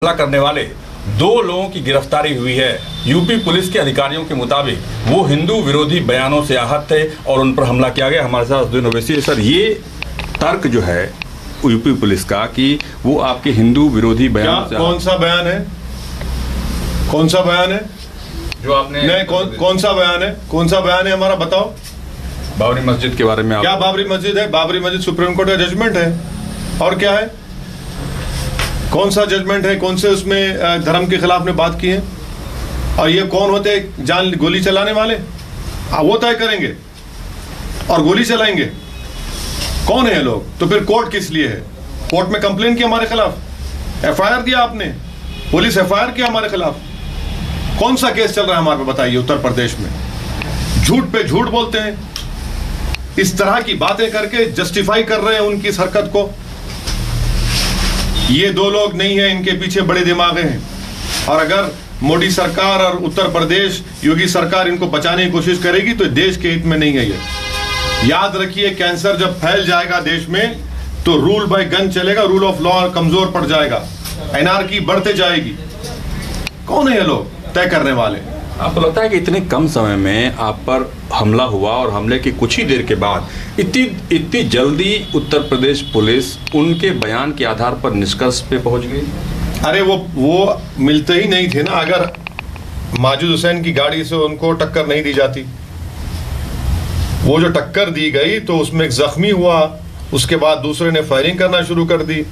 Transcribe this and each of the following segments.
हमला करने वाले 2 लोगों की गिरफ्तारी हुई है। यूपी पुलिस के अधिकारियों के मुताबिक वो हिंदू विरोधी बयानों से आहत थे और उन पर हमला किया गया। हमारे साथ असदुद्दीन ओवैसी सर, ये तर्क जो है यूपी पुलिस का कि वो आपके हिंदू विरोधी बयान से कौन सा बयान है? कौन सा बयान है जो आपने नहीं कौन सा बयान है? कौन सा बयान है हमारा? बताओ। बाबरी मस्जिद के बारे में क्या बाबरी मस्जिद है? बाबरी मस्जिद सुप्रीम कोर्ट का जजमेंट है। और क्या है? कौन सा जजमेंट है? कौन से उसमें धर्म के खिलाफ ने बात की है? और ये कौन होते जान गोली चलाने वाले? वो तय करेंगे और गोली चलाएंगे। कौन है ये लोग? तो फिर कोर्ट किस लिए है? कोर्ट में कंप्लेन की हमारे खिलाफ, एफआईआर दिया आपने, पुलिस एफआईआर किया हमारे खिलाफ। कौन सा केस चल रहा है हमारे पे बताइए? उत्तर प्रदेश में झूठ पे झूठ बोलते हैं, इस तरह की बातें करके जस्टिफाई कर रहे हैं उनकी इस हरकत को। ये 2 लोग नहीं है, इनके पीछे बड़े दिमागे हैं। और अगर मोदी सरकार और उत्तर प्रदेश योगी सरकार इनको बचाने की कोशिश करेगी तो देश के हित में नहीं है ये। याद रखिए, कैंसर जब फैल जाएगा देश में तो रूल बाय गन चलेगा, रूल ऑफ लॉ कमजोर पड़ जाएगा, एनआरकी बढ़ते जाएगी। कौन है ये लोग तय करने वाले? आपको लगता है कि इतने कम समय में आप पर हमला हुआ और हमले की कुछ ही देर के बाद इतनी जल्दी उत्तर प्रदेश पुलिस उनके बयान के आधार पर निष्कर्ष पे पहुंच गई? अरे वो मिलते ही नहीं थे ना। अगर माजिद हुसैन की गाड़ी से उनको टक्कर नहीं दी जाती, वो जो टक्कर दी गई तो उसमें एक जख्मी हुआ, उसके बाद दूसरे ने फायरिंग करना शुरू कर दी।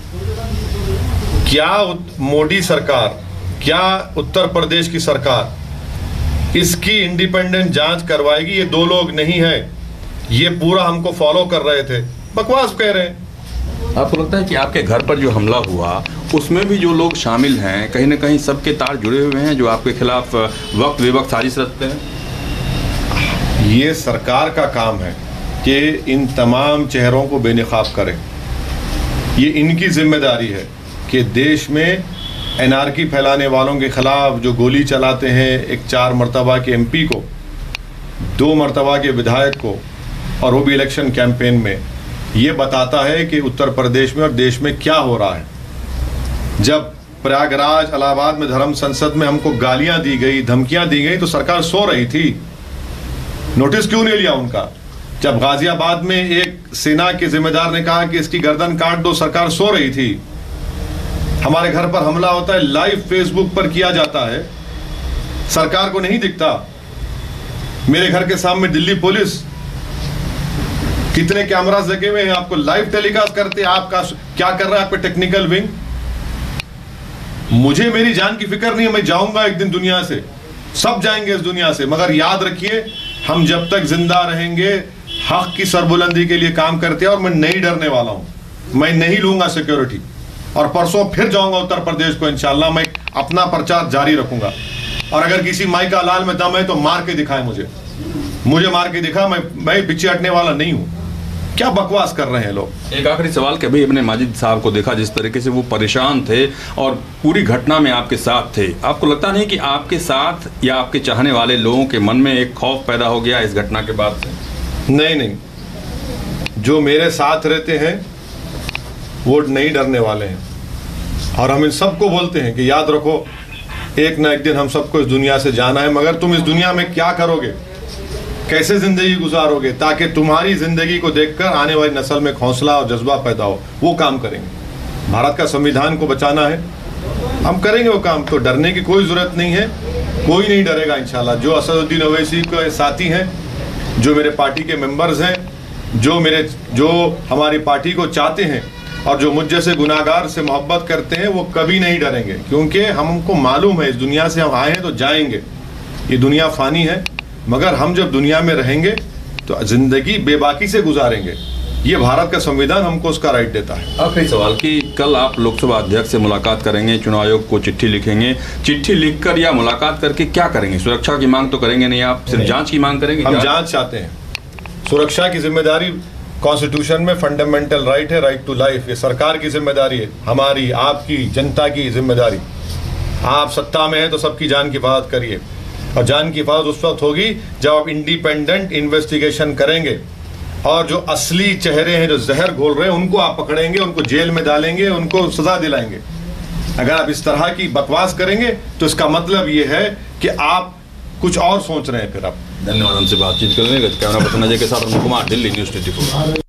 क्या मोदी सरकार, क्या उत्तर प्रदेश की सरकार इसकी इंडिपेंडेंट जांच करवाएगी? ये 2 लोग नहीं है, ये पूरा हमको फॉलो कर रहे थे, बकवास कह रहे हैं। आपको लगता है कि आपके घर पर जो हमला हुआ उसमें भी जो लोग शामिल हैं, कहीं ना कहीं सबके तार जुड़े हुए हैं जो आपके खिलाफ वक्त बेवक्त साजिश रचते हैं? ये सरकार का काम है कि इन तमाम चेहरों को बेनकाब करे। ये इनकी जिम्मेदारी है कि देश में एनआरकी फैलाने वालों के खिलाफ जो गोली चलाते हैं, एक 4 मरतबा के एमपी को, 2 मरतबा के विधायक को, और वो भी इलेक्शन कैंपेन में, ये बताता है कि उत्तर प्रदेश में और देश में क्या हो रहा है। जब प्रयागराज इलाहाबाद में धर्म संसद में हमको गालियां दी गई, धमकियां दी गई तो सरकार सो रही थी, नोटिस क्यों नहीं लिया उनका? जब गाजियाबाद में एक सेना के जिम्मेदार ने कहा कि इसकी गर्दन काट दो, सरकार सो रही थी। हमारे घर पर हमला होता है, लाइव फेसबुक पर किया जाता है, सरकार को नहीं दिखता। मेरे घर के सामने दिल्ली पुलिस, कितने कैमरास लगे हुए हैं, आपको लाइव टेलीकास्ट करते हैं। आपका क्या कर रहा है आपका टेक्निकल विंग? मुझे मेरी जान की फिक्र नहीं है, मैं जाऊंगा एक दिन दुनिया से, सब जाएंगे इस दुनिया से, मगर याद रखिए हम जब तक जिंदा रहेंगे हक की सरबुलंदी के लिए काम करते हैं। और मैं नहीं डरने वाला हूं, मैं नहीं लूंगा सिक्योरिटी, और परसों फिर जाऊंगा उत्तर प्रदेश को, इंशाल्लाह मैं अपना प्रचार जारी रखूंगा। और अगर किसी माई का लाल में दम है तो मार के दिखाए, मुझे मार के दिखा, मैं पीछे हटने वाला नहीं हूं। क्या बकवास कर रहे हैं लोग। एक आखिरी सवाल, कभी अपने माजिद साहब को देखा जिस तरीके से वो परेशान थे और पूरी घटना में आपके साथ थे, आपको लगता नहीं कि आपके साथ या आपके चाहने वाले लोगों के मन में एक खौफ पैदा हो गया इस घटना के बाद से? नहीं, जो मेरे साथ रहते हैं वो नहीं डरने वाले हैं। और हम इन सबको बोलते हैं कि याद रखो, एक ना एक दिन हम सबको इस दुनिया से जाना है, मगर तुम इस दुनिया में क्या करोगे, कैसे जिंदगी गुजारोगे, ताकि तुम्हारी जिंदगी को देखकर आने वाली नस्ल में हौसला और जज्बा पैदा हो, वो काम करेंगे। भारत का संविधान को बचाना है, हम करेंगे वो काम। तो डरने की कोई जरूरत नहीं है, कोई नहीं डरेगा इंशाल्लाह। जो असदुद्दीन ओवैसी के साथी हैं, जो मेरे पार्टी के मेंबर्स हैं, जो हमारी पार्टी को चाहते हैं और जो मुझ जैसे गुनाहगार से मोहब्बत करते हैं, वो कभी नहीं डरेंगे, क्योंकि हमको मालूम है इस दुनिया से हम आए हैं तो जाएंगे। ये दुनिया फानी है, मगर हम जब दुनिया में रहेंगे तो जिंदगी बेबाकी से गुजारेंगे। ये भारत का संविधान हमको उसका राइट देता है। आखिरी सवाल कि कल आप लोकसभा अध्यक्ष से मुलाकात करेंगे, चुनाव आयोग को चिट्ठी लिखेंगे, चिट्ठी लिखकर या मुलाकात करके क्या करेंगे? सुरक्षा की मांग तो करेंगे नहीं, आप सिर्फ जांच की मांग करेंगे? हम जांच चाहते हैं। सुरक्षा की जिम्मेदारी कॉन्स्टिट्यूशन में फंडामेंटल राइट है, राइट टू लाइफ। ये सरकार की जिम्मेदारी है, हमारी, आपकी, जनता की जिम्मेदारी। आप सत्ता में है तो सबकी जान की हिफाजत करिए, और जान की हिफाजत उस वक्त होगी जब आप इंडिपेंडेंट इन्वेस्टिगेशन करेंगे और जो असली चेहरे हैं जो जहर घोल रहे हैं उनको आप पकड़ेंगे, उनको जेल में डालेंगे, उनको सजा दिलाएंगे। अगर आप इस तरह की बकवास करेंगे तो इसका मतलब ये है कि आप कुछ और सोच रहे हैं फिर आप। धन्यवाद हमसे बातचीत करने का। कैमरा पर्सन अजय के साथ अरुण कुमार, दिल्ली न्यूज़ 24।